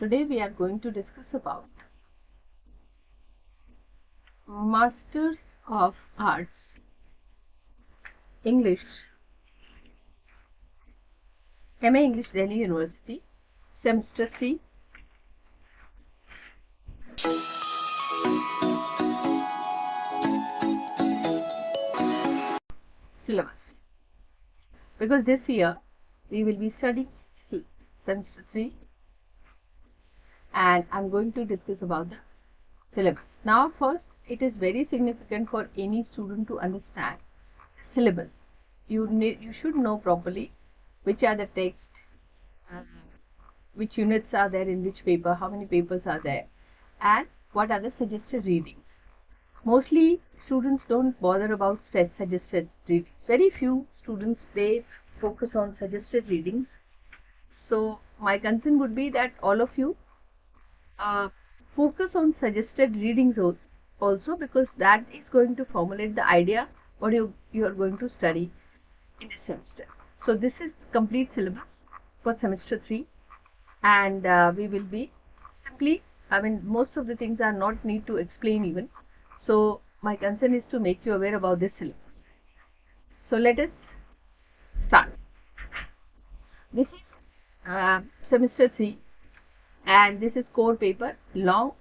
Today we are going to discuss about Masters of Arts, English, MA English, Delhi University, Semester 3, Syllabus. Because this year we will be studying Semester 3 and I'm going to discuss about the syllabus. Now first, it is very significant for any student to understand syllabus. You should know properly which are the text, which units are there in which paper, how many papers are there, and what are the suggested readings. Mostly students don't bother about suggested readings. Very few students, they focus on suggested readings. So my concern would be that all of you focus on suggested readings also, because that is going to formulate the idea what you are going to study in this semester. So this is complete syllabus for semester 3, and we will be simply, most of the things are not need to explain even. So my concern is to make you aware about this syllabus. So let us start. This is semester 3, and this is core paper, the long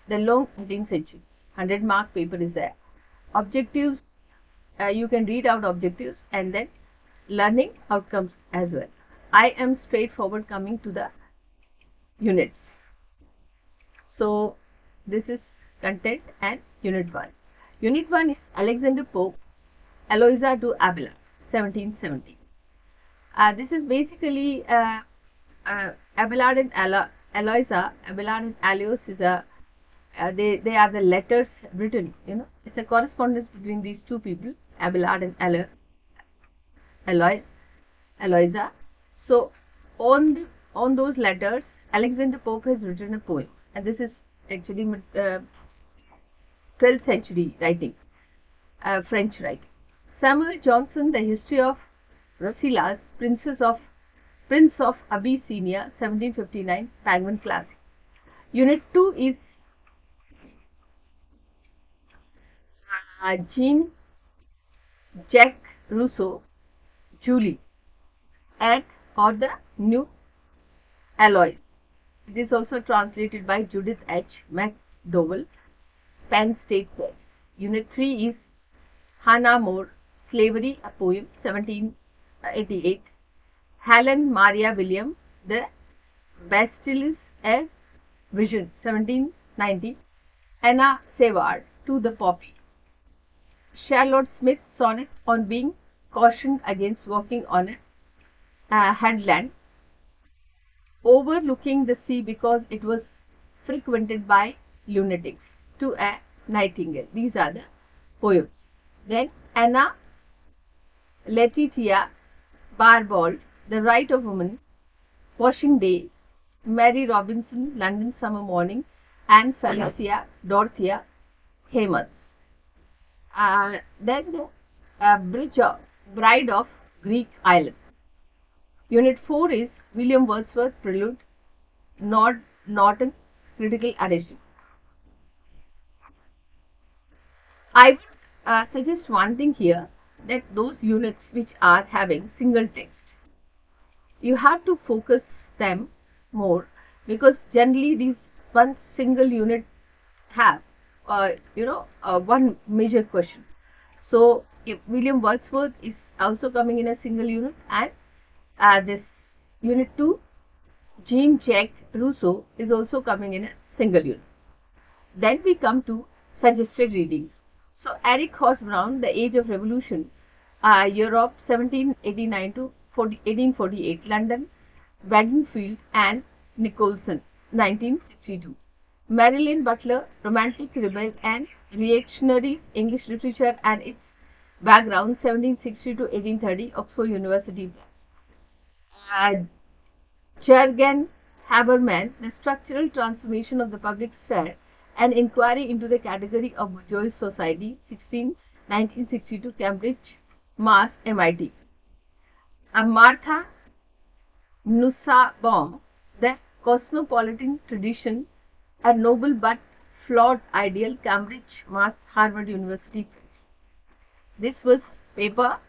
18th century, 100-mark paper is there. Objectives, you can read out objectives, and then learning outcomes as well. I am straightforward coming to the units. So this is content and unit 1. Unit 1 is Alexander Pope, Eloisa to Abelard, 1770. This is basically Abelard and Eloisa. Abelard and Alois is a they are the letters written. It's a correspondence between these two people, Abelard and Eloisa. So on those letters, Alexander Pope has written a poem, and this is actually 12th century writing, French writing. Samuel Johnson, The History of Rasselas, Prince of Abyssinia, 1759, Penguin Classic. Unit 2 is Jean-Jacques Rousseau, Julie, and or the New Alois. It is also translated by Judith H. McDowell, Penn State Press. Unit 3 is Hannah More, Slavery, a Poem, 1788. Helen Maria William, The Bastille, a Vision, 1790. Anna Seward, To the Poppy. Charlotte Smith, Sonnet on Being Cautioned Against Walking on a Headland overlooking the sea because it was frequented by lunatics, To a Nightingale. These are the poems. Then Anna Letitia Barbald, The Right of Woman, Washing Day, Mary Robinson, London Summer Morning, and Felicia Dorothea Hemans. Then Bride of Greek Island. Unit 4 is William Wordsworth, Prelude, Norton, Critical Edition. I would suggest one thing here, that those units which are having single text, you have to focus them more, because generally these one single unit have one major question. So if William Wordsworth is also coming in a single unit, and this unit 2 Jean-Jacques Rousseau is also coming in a single unit. Then we come to suggested readings. So Eric Hobsbawm, The Age of Revolution, Europe, 1789 to 1848, London, Waddingfield and Nicholson, 1962. Marilyn Butler, Romantic Rebel and Reactionaries, English Literature and Its Background, 1760 to 1830, Oxford University Press. Jürgen Habermas, The Structural Transformation of the Public Sphere, An Inquiry into the Category of Bourgeois Society, 1962, Cambridge, Mass, MIT. Martha Nussbaum, The Cosmopolitan Tradition, A Noble but Flawed Ideal, Cambridge, Mass, Harvard University Press. This was paper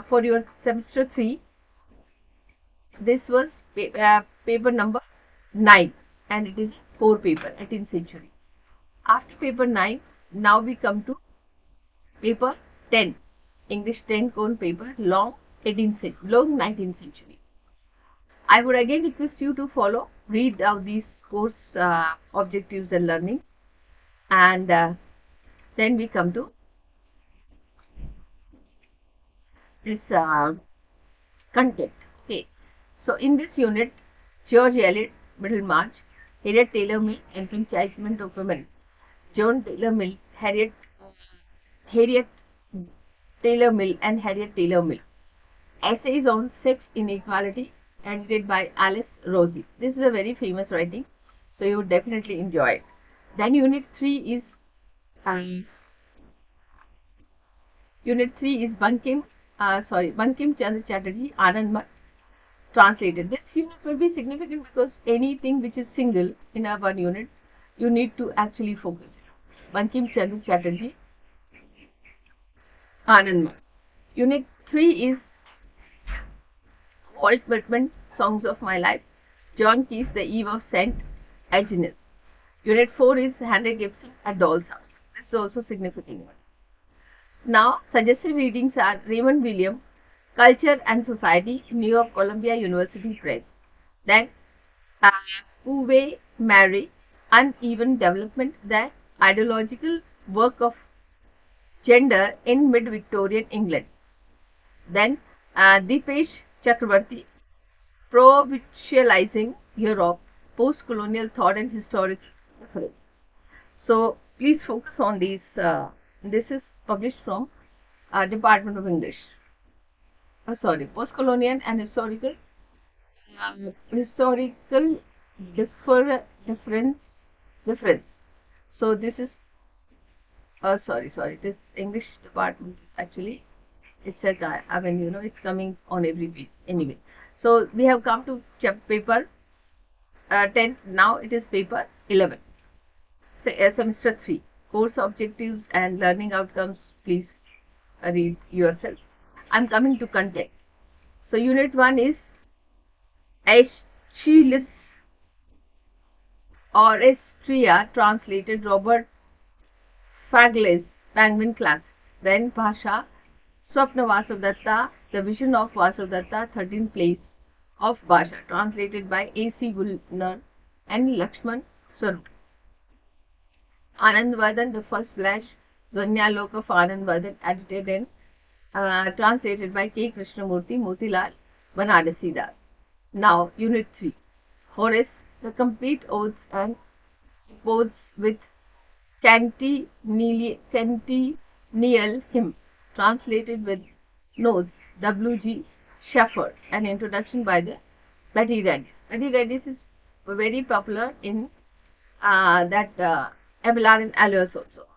for your semester 3. This was paper number 9, and it is 4 paper, 18th century. After paper 9, now we come to paper 10, English 10 cone paper, long 19th century. I would again request you to follow, read out these course objectives and learnings, and then we come to this content. Okay, so in this unit, George Eliot, Middlemarch, Harriet Taylor Mill, Enfranchisement of Women, John Taylor Mill, Harriet Taylor Mill and Harriet Taylor Mill. Essays on Sex Inequality, edited by Alice Rossi. This is a very famous writing, so you would definitely enjoy it. Then Unit 3 is Bankim Chandra Chatterjee, Anand Mat, translated. This unit will be significant because anything which is single in our one unit, you need to actually focus. Bankim Chandra Chatterjee, Anand Mat. Unit 3 is Walt Whitman, Songs of My Life, John Keats, The Eve of St. Agnes. Unit 4 is Henry Gibson, A Doll's House. This is also significant one. Now, suggested readings are Raymond William, Culture and Society, New York Columbia University Press. Then, Uwe Mary, Uneven Development, the Ideological Work of Gender in Mid-Victorian England. Then, Dipesh Chakrabarti, Provincializing Europe, Post-Colonial Thought and Historical Reference. So, please focus on these. This is published from Department of English. Post-Colonial and Historical difference. So, this is this English department is actually, it's a guy, I mean, it's coming on every page anyway. So we have come to paper 10. Now it is paper 11, semester 3, course objectives and learning outcomes. Please read yourself. I'm coming to content. So unit 1 is Aeschylus or Estria, translated Robert Fagles, Penguin Classic. Then Bhasha, Swapna Vasavdatta, The Vision of Vasavdatta, 13th Place of Bhasha, translated by A.C. Gulnar and Lakshman Swarup. Anandvardhan, The First Flash, Dhvanyalok of Anandvardhan, edited and translated by K. Krishnamurti, Motilal Banarasi Das. Now, Unit 3, Horace, The Complete Odes and Odes with Cantineal Hymn, translated with notes, W.G. Shaffer, an introduction by the Betty Redis. Betty Redis is very popular in Abelard and Alias also.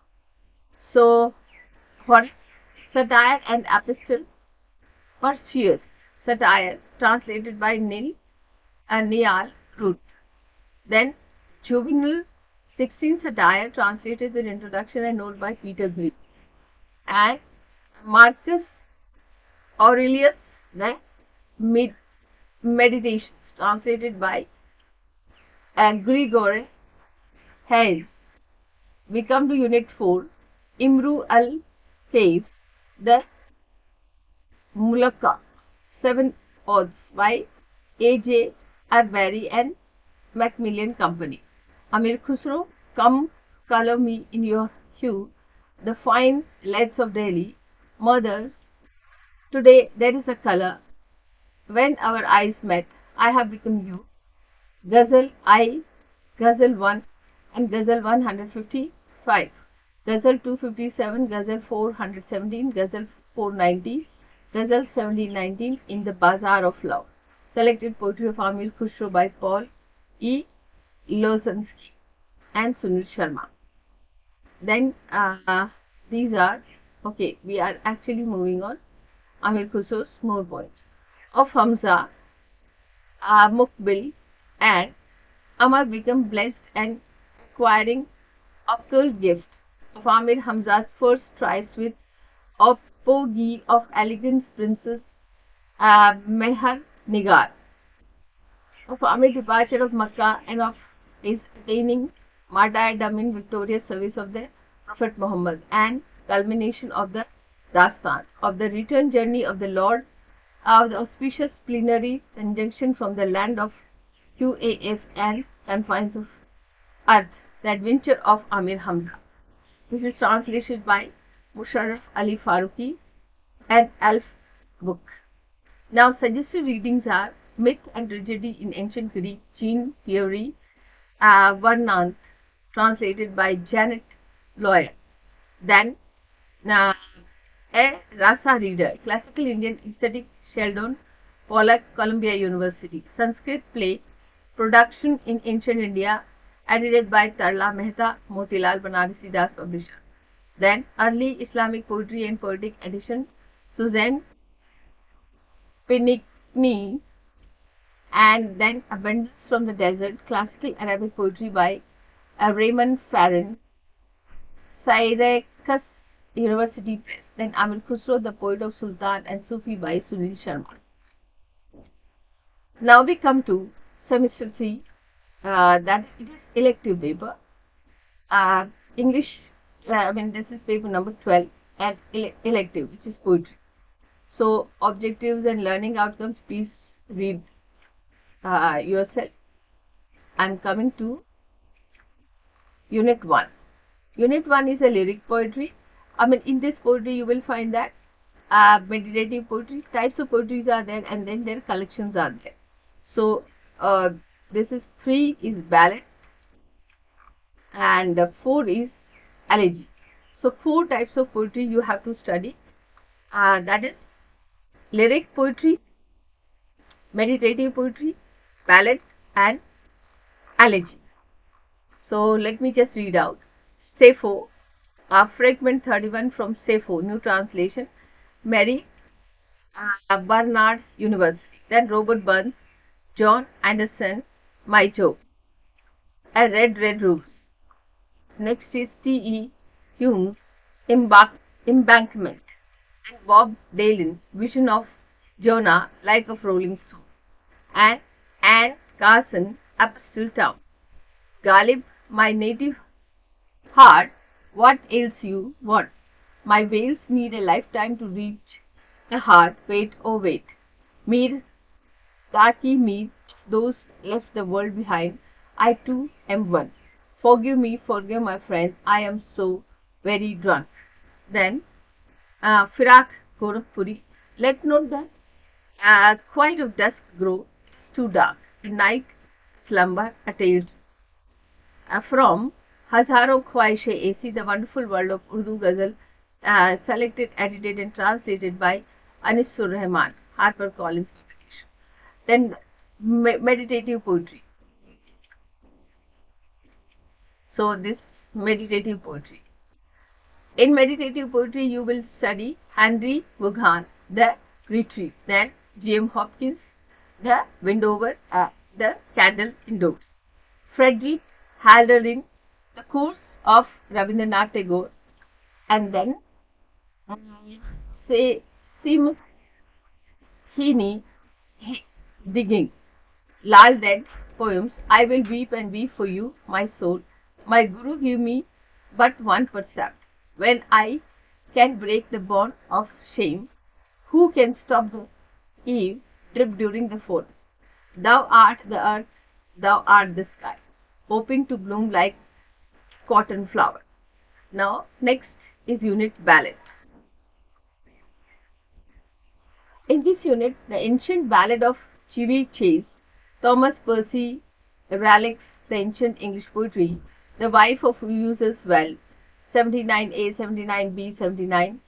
So, Horace, Satire and Epistle, Perseus, Satire, translated by Niall Root. Then, Juvenal, 16th Satire, translated with introduction and note by Peter Greene. And Marcus Aurelius, the Meditations, translated by Gregory Hayes. We come to Unit 4, Imru al-Qais, the Mulaka, 7 Odes by A.J. Arbery and Macmillan Company. Amir Khusro, Come Color Me in Your Hue, The Fine Lads of Delhi, Mothers, Today There Is a Color, When Our Eyes Met, I Have Become You, Ghazal 1 and Ghazal 155, Ghazal 257, Ghazal 417, Ghazal 490, Ghazal 1719, In the Bazaar of Love. Selected poetry of Amir Khusro by Paul E. Lozansky and Sunil Sharma. Then these are, okay, we are actually moving on. Amir Khusro's more poems of Hamza, Mukbil and Amar became blessed and acquiring occult gift of Amir Hamza's first tribes with apogee of elegance princess Meher Nigar, of Amir departure of Makkah and of his attaining martyrdom in victorious service of the Prophet Muhammad, and culmination of the Dastan of the return journey of the Lord of the auspicious plenary conjunction from the land of QAF and confines of earth, the adventure of Amir Hamza. This is translated by Musharraf Ali Faruqi and Alf book. Now, suggested readings are Myth and Tragedy in Ancient Greek, Jean Theory, Varnant, translated by Janet Lawyer. Then, A Rasa Reader, Classical Indian Aesthetic, Sheldon, Pollock, Columbia University. Sanskrit Play, Production in Ancient India, edited by Tarla Mehta, Motilal Banarsi Das Publisher. Then, Early Islamic Poetry and Poetic Edition, Suzanne Pinckney. And then Abundance from the Desert, Classical Arabic Poetry by Raymond Farron, Syracuse University Press. Then Amir Khusro, The Poet of Sultan and Sufi by Sunil Sharma. Now we come to semester 3, that it is elective paper. English, this is paper number 12 and elective, which is poetry. So objectives and learning outcomes, please read yourself. I am coming to Unit 1. Unit 1 is a lyric poetry. In this poetry you will find that meditative poetry, types of poetries are there, and then their collections are there. So this is 3 is ballad and 4 is elegy. So 4 types of poetry you have to study, that is lyric poetry, meditative poetry, ballad and elegy. So let me just read out. Sappho, fragment 31 from Sappho, new translation, Mary Barnard University. Then Robert Burns, John Anderson, My Joe, A Red Red Rose. Next is T.E. Hume's Embankment, and Bob Dylan, Vision of Jonah, Like of Rolling Stone, and Anne Carson, Upstill Town. Galib, My Native Heart, What Ails You, What? My veils need a lifetime to reach a heart, wait, oh wait. Mir, Taki Mir, those left the world behind, I too am one. Forgive me, forgive my friend, I am so very drunk. Then, Firak Gorakhpuri, let not the quiet of dusk grow too dark, night slumber attained. From Hazaro Khwaishe AC, the wonderful world of Urdu Ghazal, selected, edited and translated by Anisur Rahman, HarperCollins publication. Then meditative poetry. So this meditative poetry. In meditative poetry, you will study Henry Vaughan, The Retreat. Then J.M. Hopkins, The Windover, The Candle Indoors. Frederick Halderin, The Course of Rabindranath Tagore. And then Seamus Heaney, Digging. Lal Dead poems, I will weep and weep for you, my soul. My Guru give me but one percept. When I can break the bond of shame, who can stop the eve drip during the forest? Thou art the earth, thou art the sky, hoping to bloom like cotton flower. Now, next is unit ballad. In this unit, the ancient ballad of Chevy Chase, Thomas Percy Ralegh's The Ancient English Poetry, The Wife of Uses Well, 79A, 79B, 79,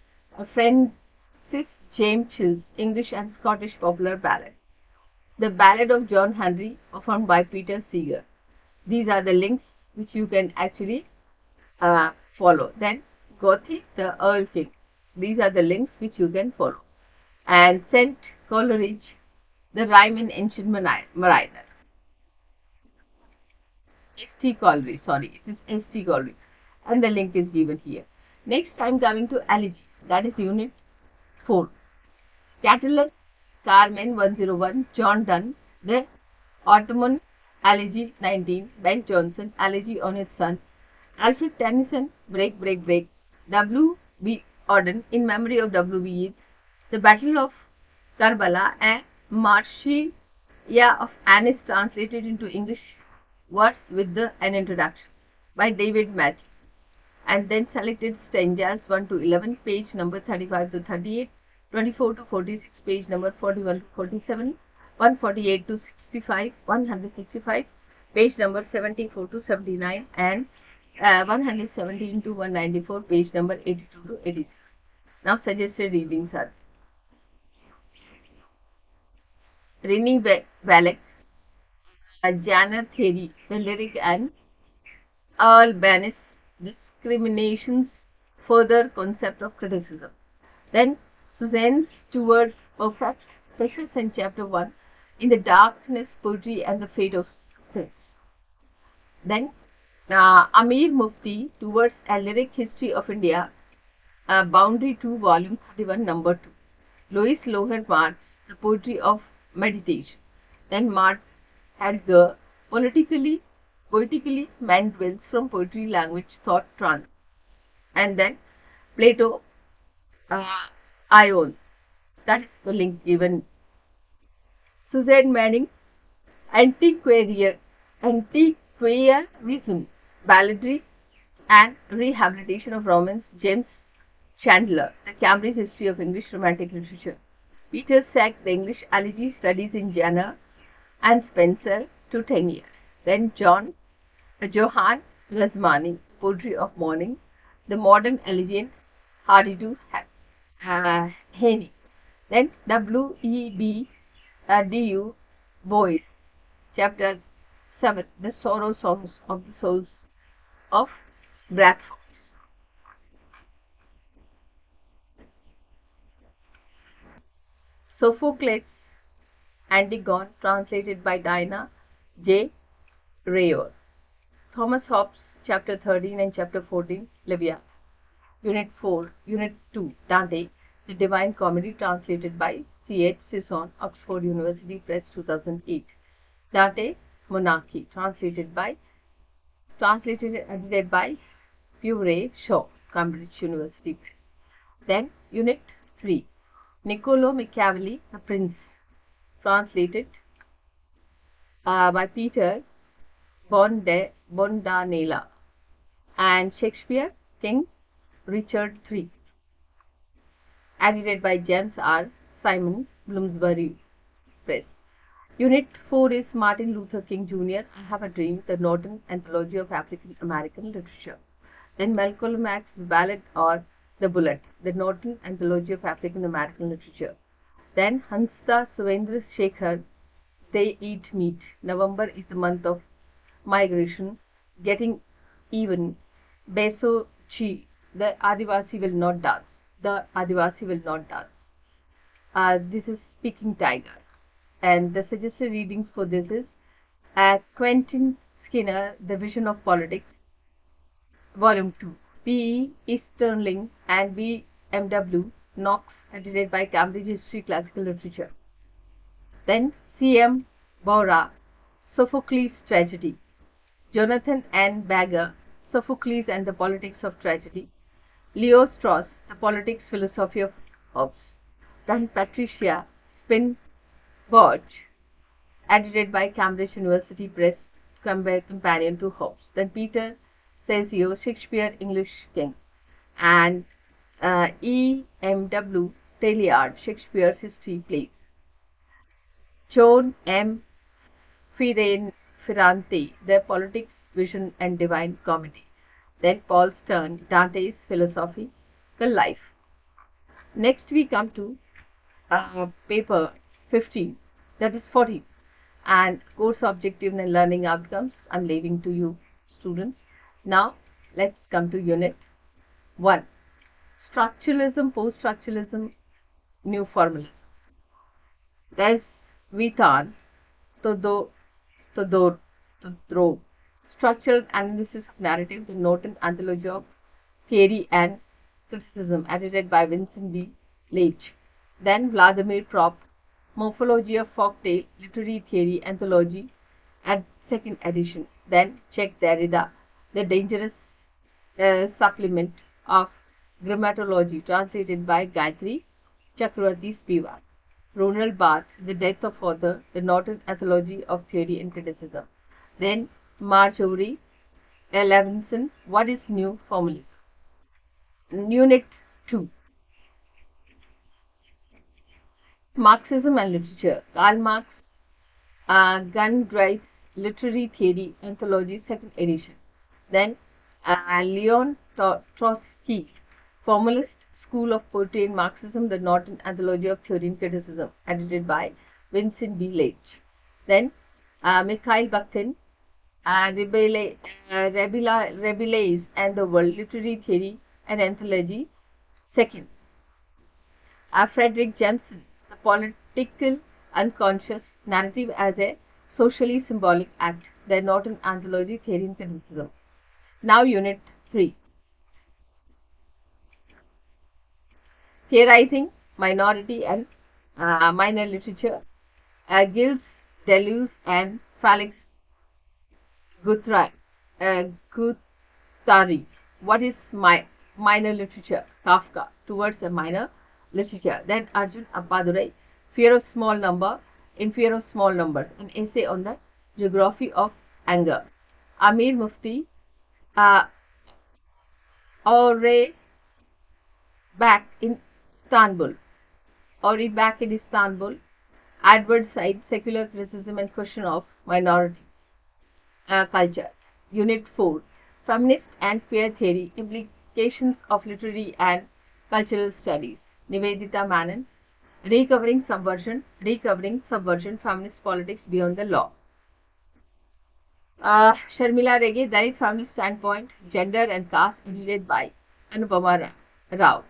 Francis James Chill's English and Scottish Popular Ballad. The Ballad of John Henry, performed by Peter Seeger. These are the links which you can actually follow. Then Gothi, the Earl King. These are the links which you can follow. And St. Coleridge, The Rime in Ancient Mariner. ST Colliery, sorry, it is ST Colliery, and the link is given here. Next, I am coming to allergy, that is Unit 4. Catalyst Carmen 101, John Donne, the Ottoman Allergy 19, Ben Jonson, Allergy on his son, Alfred Tennyson, Break, Break, Break, W.B. Auden, in memory of W.B. Yeats, The Battle of Karbala, and Marcia of Anis translated into English words with an introduction by David Matthew, and then selected stanzas 1 to 11, page number 35 to 38, 24 to 46, page number 41 to 47, 148 to 65, 165, page number 74 to 79, and 117 to 194, page number 82 to 86. Now suggested readings are Rennie Valek, Janner Theory, the lyric, and Earl Banis, Discriminations, Further Concept of Criticism. Then Suzanne Stewart Perfect, Precious and Chapter 1, In the Darkness, Poetry and the Fate of Sense. Then Amir Mufti, Towards a Lyric History of India, Boundary 2, Volume 31, Number 2. Louis Loher Marx, The Poetry of Meditation. Then Mark Heidegger, Poetically Meant from Poetry, Language, Thought, Trance. And then Plato, Ion, that is the link given. Suzanne Manning, Antiquarianism, Balladry and Rehabilitation of Romance, James Chandler, The Cambridge History of English Romantic Literature. Peter Sack, The English Elegy Studies in Jenner and Spencer, to 10 years. Then Johann Rasmani, Poetry of Morning, The Modern Elegiant, Hardy to Haney. Then W.E.B. Du Bois, Chapter 7, The Sorrow Songs of the Souls of Bradford. Sophocles, Antigone, translated by Dinah J. Rayor. Thomas Hobbes, Chapter 13 and Chapter 14, Livia. Unit 4, Unit 2, Dante, The Divine Comedy, translated by C.H. Sisson, Oxford University Press, 2008. Dante, Monarchy, translated and edited by Pure Shaw, Cambridge University Press. Then Unit 3, Niccolo Machiavelli, The Prince, translated by Peter Bondanella, and Shakespeare, King Richard III, edited by James R. Simon, Bloomsbury Press. Unit 4 is Martin Luther King Jr., I Have a Dream, The Norton Anthology of African American Literature. Then Malcolm X, The Ballad or The Bullet, The Norton Anthology of African American Literature. Then Hansa Suvendra Shekhar, They Eat Meat. November is the month of migration. Getting Even. Beso Chi, The Adivasi Will Not Dance. The Adivasi Will Not Dance. This is Speaking Tiger. And the suggested readings for this is Quentin Skinner, The Vision of Politics, Volume 2. P. E. Easterling and B. M. W. Knox, edited by Cambridge History Classical Literature. Then C. M. Bora, Sophocles' Tragedy. Jonathan N. Bagger, Sophocles and the Politics of Tragedy. Leo Strauss, The Politics Philosophy of Hobbes. Then Patricia Spin-Borch, edited by Cambridge University Press, companion to Hobbes. Then Peter Cezio, Shakespeare, English King. And E. M. W. Talliard, Shakespeare's History Plays. John M. Ferrante, The Politics, Vision and Divine Comedy. Then Paul Stern, Dante's Philosophical Life. Next we come to paper 15, that is 14, and course objective and learning outcomes. I'm leaving to you students. Now let's come to unit 1, structuralism, post-structuralism, new formalism. There's Vitan, Todor, Structural analysis of narrative, the Norton Anthology of Theory and Criticism, edited by Vincent B. Leitch. Then Vladimir Propp, Morphology of Folktale, Literary Theory, Anthology, and second edition. Then Czech Derrida, The Dangerous Supplement of Grammatology, translated by Gayatri Chakravarti Spivak. Ronald Barthes, The Death of Author, The Norton Anthology of Theory and Criticism. Then Marjorie Levinson, What is New Formalism? Unit 2. Marxism and Literature. Karl Marx, Grundrisse, Literary Theory, Anthology, second edition. Then Leon Trotsky, Formalist, School of Poetry and Marxism, The Norton Anthology of Theory and Criticism, edited by Vincent B. Leitch. Then Mikhail Bakhtin, Rabelais and the World, Literary Theory and Anthology, second. Frederick Jensen, The Political Unconscious, Narrative as a Socially Symbolic Act, The Norton Anthology, Theory and Criticism. Now Unit 3. Theorizing, Minority and Minor Literature, Gilles Deleuze and Felix Guattari. What is minor literature? Kafka, Towards a Minor Literature. Then Arjun Appadurai, Fear of Small Number, In Fear of Small Numbers, an essay on the geography of anger. Amir Mufti, Ori Back in Istanbul, Edward Said, Secular Criticism and Question of Minority Culture. Unit 4. Feminist and Queer Theory, Implications of Literary and Cultural Studies. Nivedita Menon, Recovering Subversion, Feminist Politics Beyond the Law. Sharmila Rege, Dalit Feminist Standpoint, Gender and Caste, edited by Anupama Rao.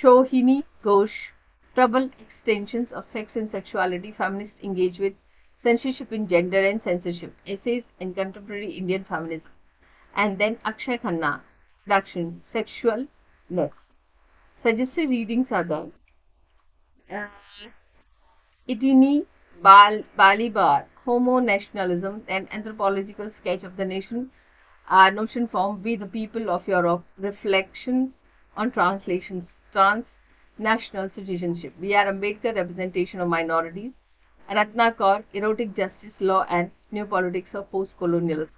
Shohini Ghosh, Troubled Extensions of Sex and Sexuality, Feminists Engage with Censorship in Gender and Censorship, Essays in Contemporary Indian Feminism. And then Akshay Khanna, Production, Sexualness. Suggested readings are the Itini Balibar, Homo Nationalism, an Anthropological Sketch of the Nation, Notion Form, We the People of Europe, Reflections on Translations, Transnational Citizenship, B.R. Ambedkar, Representation of Minorities, Ratna Kaur, Erotic Justice, Law and New Politics of Post-Colonialism.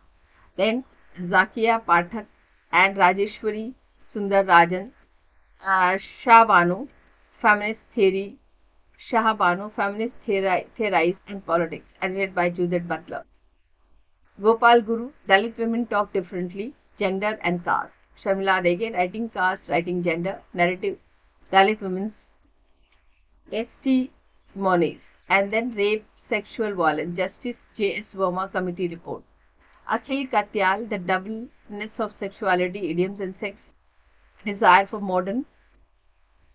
Then Zakia Pathak and Rajeshwari Sundar Rajan, Shahbanu, Feminist Theory, Feminist Theories and Politics, edited by Judith Butler. Gopal Guru, Dalit Women Talk Differently, Gender and Caste. Sharmila Rege, Writing Caste, Writing Gender, Narrative, Dalit Women's Testimonies. And then Rape, Sexual Violence, Justice J.S. Verma Committee Report. Akhil Katyal, The Doubleness of Sexuality, Idioms and Sex, Desire for Modern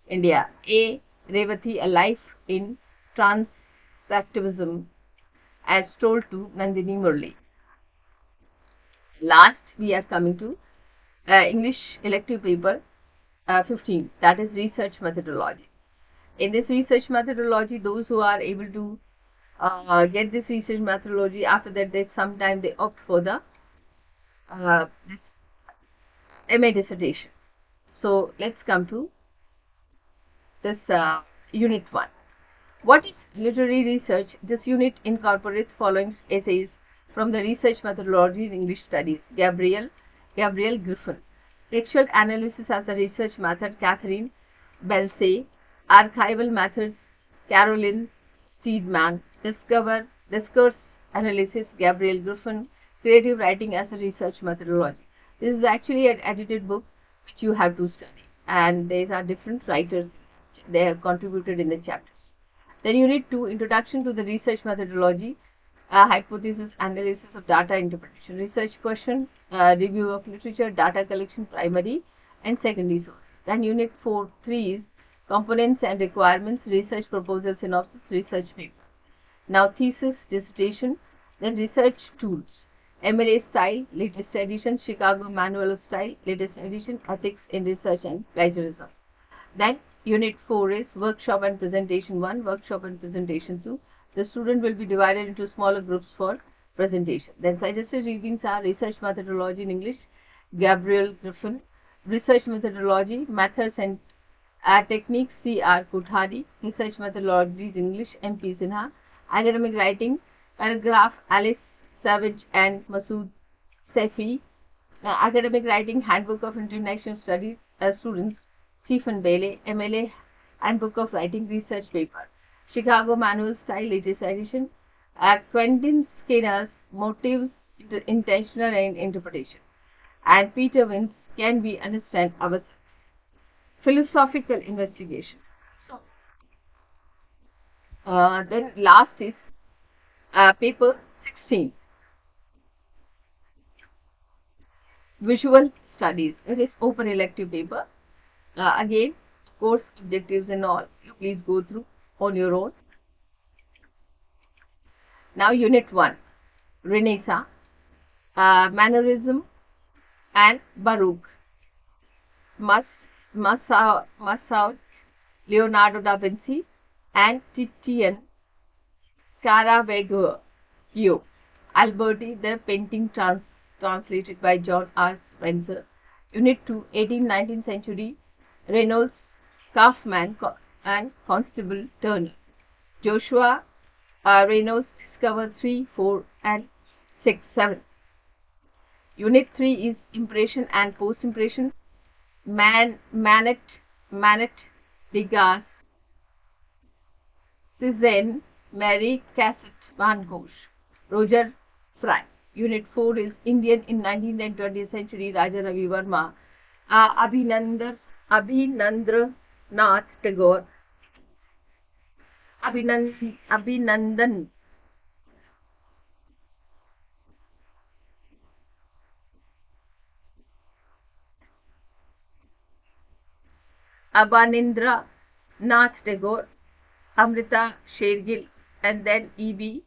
India. A. Revati, A Life in Transactivism, as told to Nandini Murli. Last, we are coming to English elective paper 15, that is research methodology. In this research methodology, those who are able to get this research methodology, after that sometime they opt for the this MA dissertation. So let's come to this unit 1. What is literary research? This unit incorporates following essays from the research methodology in English studies. Gabriel Griffin. Textual analysis as a research method, Catherine Belsay. Archival methods, Caroline Steedman. Discourse analysis, Gabriel Griffin. Creative writing as a research methodology. This is actually an edited book which you have to study, and these are different writers. They have contributed in the chapters. Then Unit 2, Introduction to the Research Methodology, Hypothesis, Analysis of Data, Interpretation, Research Question, Review of Literature, Data Collection, Primary and Secondary Sources. Then Unit 3 is Components and Requirements, Research Proposal, Synopsis, Research Paper. Now Thesis, Dissertation, then Research Tools. MLA Style, latest edition. Chicago Manual of Style, latest edition. Ethics in Research and Plagiarism. Then Unit 4 is Workshop and Presentation 1, Workshop and Presentation 2. The student will be divided into smaller groups for presentation. Then suggested readings are Research Methodology in English, Gabriel Griffin. Research Methodology, Methods and Techniques, C.R. Kothari. Research Methodologies in English, M.P. Sinha. Academic Writing, Paragraph, Alice Savage and Masood Sefi. Academic Writing, Handbook of International Studies, Students, Stephen Bailey. MLA, Handbook of Writing, Research Paper. Chicago Manual Style, latest edition. Quentin Skinner's Motives, Intentional and Interpretation. And Peter Wins, Can We Understand Ourselves? Philosophical investigation. So, then last is paper 16. Visual Studies. It is open elective paper. Again, course objectives and all, you please go through on your own. Now, Unit 1, Renaissance, Mannerism and Baroque. Massaud, Leonardo da Vinci and Titian, Caravaggio, Alberti, the painting translated by John R. Spencer. Unit 2, 18th-19th century, Reynolds, Kaufman and Constable Turner. Joshua Reynolds discovered 3, 4 and 6, 7. Unit 3 is Impression and Post-Impression. Manet, Degas, Cezanne, Mary Cassatt, Van Gogh, Roger Fry. Unit 4 is Indian in 19th and 20th century, Raja Ravi Verma, Abhinandranath Tagore, Abhinandan Abanindra Nath Tagore, Amrita Shergill, and then E.B.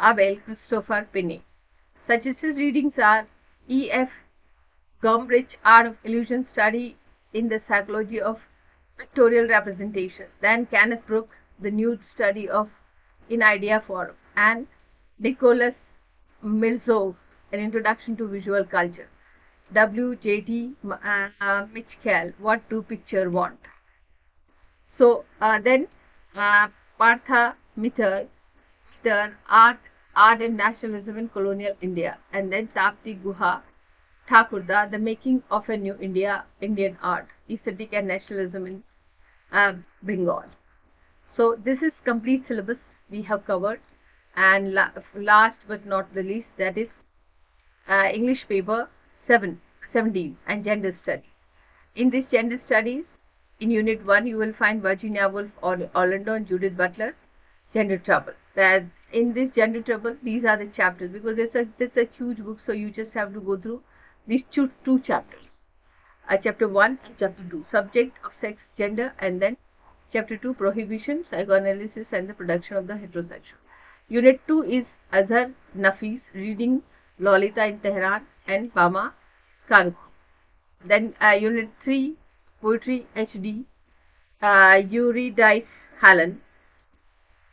Abel Christopher Penny. Suggested readings are E.F. Gombrich, Art of Illusion, Study in the Psychology of Pictorial Representation. Then Kenneth Brooke, The Nude Study of in Idea Form, and Nicholas Mirzov, An Introduction to Visual Culture. W.J.T. Mitchell, What Do Picture Want? So then Partha Mitter, Art and Nationalism in Colonial India, and then Tapti Guha Thakurda, The Making of a New India, Indian Art, Aesthetic and Nationalism in Bengal. So this is complete syllabus we have covered, and last but not the least, that is English paper 17 and Gender Studies. In this Gender Studies, in Unit 1, you will find Virginia Woolf, Orlando and Judith Butler, Gender Trouble. In this Gender Trouble, these are the chapters, because it's a huge book, so you just have to go through these two chapters. Chapter 1 and Chapter 2, Subject of Sex, Gender, and then Chapter 2, Prohibition, Psychoanalysis and the Production of the Heterosexual. Unit 2 is Azhar Nafis, Reading Lolita in Tehran and Bama Skaruk. Then Unit 3, Poetry HD, Eurydice Hallen,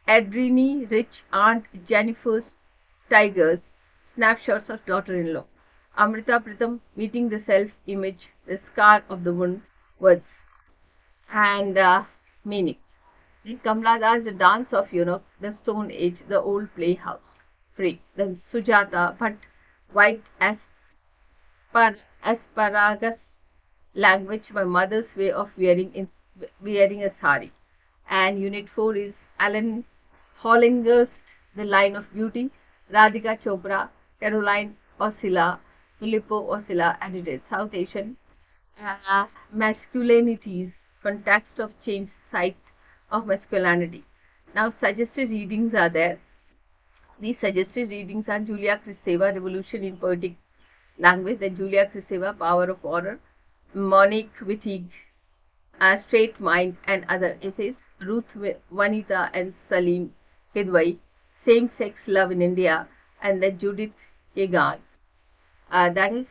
Adrini Rich, Aunt Jennifer's Tigers, Snapshots of Daughter-in-Law. Amrita Pritham, Meeting the Self-Image, The Scar of the Wound, Words and Meanings. Then Kamala Das, The Dance of Eunuch, The Stone Age, The Old Playhouse, Free. Then Sujata Bhatt, White Asparagus Language, My Mother's Way of Wearing a Sari. And Unit 4 is Alan Hollinger's The Line of Beauty, Radhika Chopra, Caroline Oscilla, Filippo Oscilla, edited. South Asian Masculinities, Context of Change, Site of Masculinity. Now, suggested readings are there. These suggested readings are Julia Kristeva, Revolution in Poetic Language, then Julia Kristeva, Power of Order, Monique Wittig, Straight Mind and Other Essays, Ruth Vanita and Salim Hidwai, Same-Sex Love in India, and then Judith a garn. That is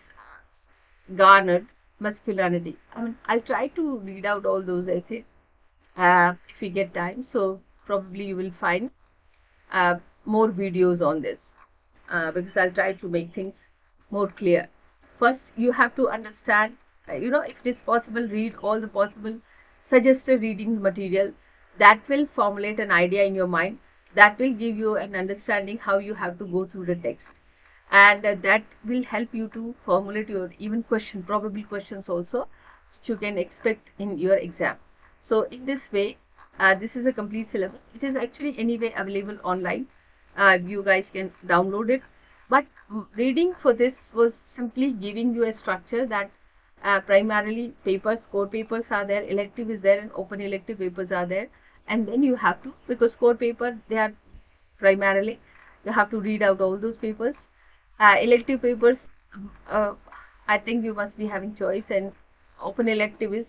garnered masculinity. I mean, I'll try to read out all those essays if we get time. So probably you will find more videos on this because I'll try to make things more clear. First, you have to understand, if it is possible, read all the possible suggested reading material that will formulate an idea in your mind, that will give you an understanding how you have to go through the text, and that will help you to formulate your even probable questions also, which you can expect in your exam. So in this way, this is a complete syllabus. It is actually anyway available online. You guys can download it. But reading for this was simply giving you a structure that primarily core papers are there, elective is there, and open elective papers are there. And then you have to, because core paper, they are primarily, you have to read out all those papers. Elective papers, uh, I think you must be having choice, and open elective is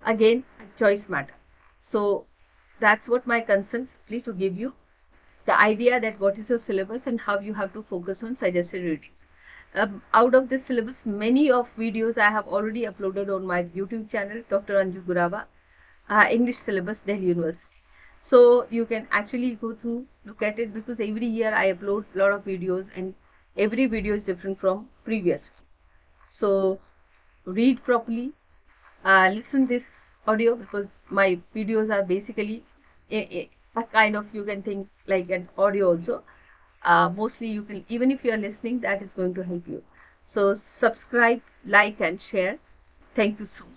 again a choice matter. So that's what my concern, simply to give you the idea that what is your syllabus and how you have to focus on suggested readings. Out of this syllabus, many of videos I have already uploaded on my YouTube channel, Dr. Anju Gurawa, English syllabus, Delhi University. So you can actually go through, look at it, because every year I upload a lot of videos and every video is different from previous. So read properly, listen this audio, because my videos are basically a kind of, you can think like an audio also. Mostly you can, even if you are listening, that is going to help you. So subscribe, like and share. Thank you so much.